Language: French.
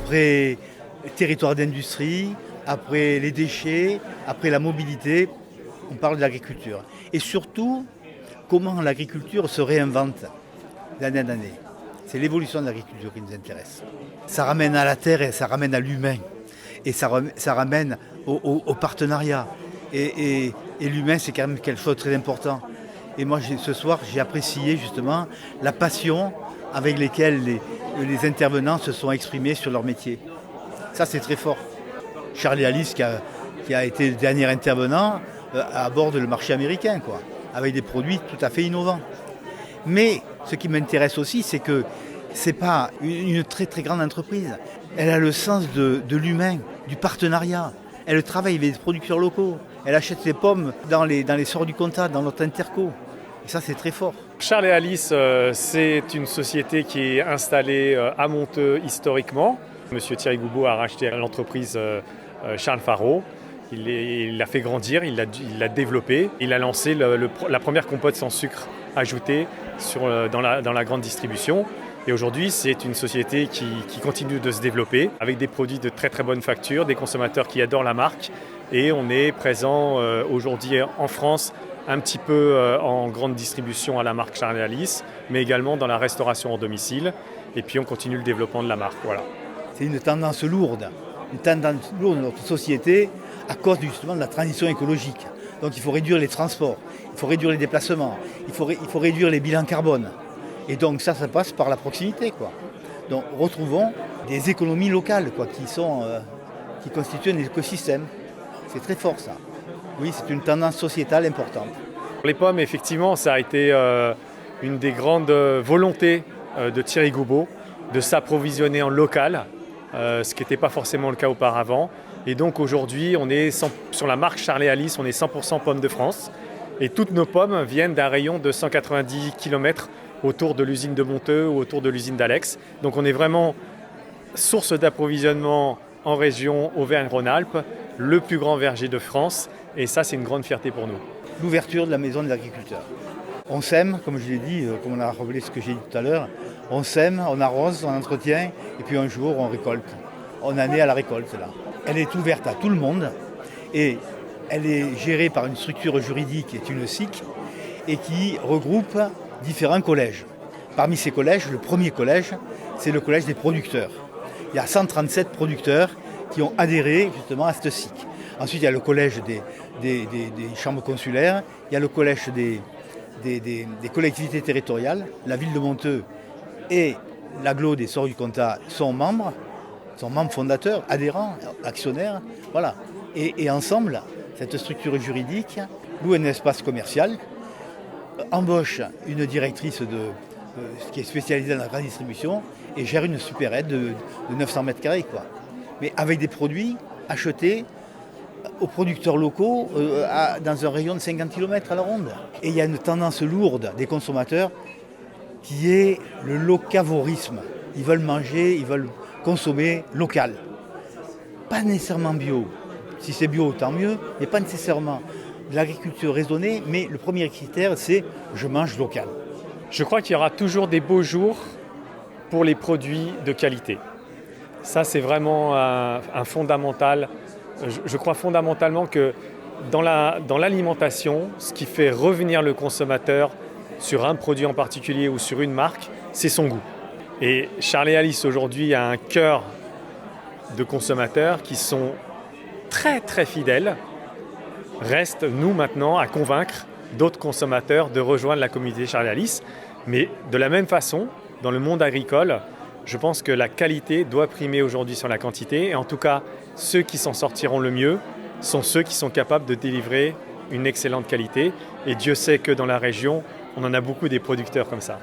Après territoire d'industrie, après les déchets, après la mobilité, on parle de l'agriculture. Et surtout, comment l'agriculture se réinvente d'année en année. C'est l'évolution de l'agriculture qui nous intéresse. Ça ramène à la terre et ça ramène à l'humain. Et ça ramène au partenariat. Et l'humain, c'est quand même quelque chose de très important. Et moi, ce soir, j'ai apprécié justement la passion avec laquelle les intervenants se sont exprimés sur leur métier. Ça, c'est très fort. Charlie Alice, qui a été le dernier intervenant, aborde le marché américain, quoi, avec des produits tout à fait innovants. Mais ce qui m'intéresse aussi, c'est que ce n'est pas une très très grande entreprise. Elle a le sens de l'humain, du partenariat. Elle travaille avec des producteurs locaux. Elle achète les pommes dans les sorts du Comtat, dans notre interco. Et ça, c'est très fort. Charles et Alice, c'est une société qui est installée à Monteux historiquement. Monsieur Thierry Goubeau a racheté l'entreprise Charles Faro. Il l'a fait grandir, il l'a développé. Il a lancé la première compote sans sucre ajouté dans la grande distribution. Et aujourd'hui, c'est une société qui continue de se développer avec des produits de très très bonne facture, des consommateurs qui adorent la marque. Et on est présent aujourd'hui en France, un petit peu en grande distribution à la marque Charles et Alice, mais également dans la restauration en domicile. Et puis on continue le développement de la marque. Voilà. C'est une tendance lourde de notre société à cause justement de la transition écologique. Donc il faut réduire les transports, il faut réduire les déplacements, il faut réduire les bilans carbone. Et donc ça passe par la proximité, quoi. Donc retrouvons des économies locales, quoi, qui constituent un écosystème. C'est très fort ça. Oui, c'est une tendance sociétale importante. Les pommes, effectivement, ça a été une des grandes volontés de Thierry Goubeau de s'approvisionner en local, ce qui n'était pas forcément le cas auparavant. Et donc aujourd'hui, on est sur la marque Charles et Alice, on est 100% pommes de France. Et toutes nos pommes viennent d'un rayon de 190 km autour de l'usine de Monteux ou autour de l'usine d'Alex. Donc on est vraiment source d'approvisionnement en région Auvergne-Rhône-Alpes, le plus grand verger de France. Et ça, c'est une grande fierté pour nous. L'ouverture de la maison de l'agriculteur. On sème, comme je l'ai dit, comme on a rappelé ce que j'ai dit tout à l'heure, on sème, on arrose, on entretient, et puis un jour on récolte. On en est à la récolte là. Elle est ouverte à tout le monde et elle est gérée par une structure juridique qui est une SIC et qui regroupe différents collèges. Parmi ces collèges, le premier collège, c'est le collège des producteurs. Il y a 137 producteurs qui ont adhéré justement à cette SIC. Ensuite, il y a le collège des chambres consulaires, il y a le collège des collectivités territoriales. La ville de Monteux et l'agglo des Sorts du Comtat sont membres fondateurs, adhérents, actionnaires. Voilà. Et ensemble, cette structure juridique loue un espace commercial, embauche une directrice qui est spécialisée dans la grande distribution et gère une supérette de 900 mètres carrés, quoi. Mais avec des produits achetés aux producteurs locaux dans un rayon de 50 km à la ronde. Et il y a une tendance lourde des consommateurs qui est le locavorisme. Ils veulent manger, ils veulent consommer local. Pas nécessairement bio. Si c'est bio, tant mieux, mais pas nécessairement. De l'agriculture raisonnée, mais le premier critère, c'est je mange local. Je crois qu'il y aura toujours des beaux jours pour les produits de qualité. Ça, c'est vraiment un fondamental. Je crois fondamentalement que dans l'alimentation, ce qui fait revenir le consommateur sur un produit en particulier ou sur une marque, c'est son goût. Et Charles et Alice aujourd'hui a un cœur de consommateurs qui sont très très fidèles. Reste nous maintenant à convaincre d'autres consommateurs de rejoindre la communauté Charles et Alice. Mais de la même façon, dans le monde agricole, je pense que la qualité doit primer aujourd'hui sur la quantité. Et en tout cas, ceux qui s'en sortiront le mieux sont ceux qui sont capables de délivrer une excellente qualité. Et Dieu sait que dans la région, on en a beaucoup des producteurs comme ça.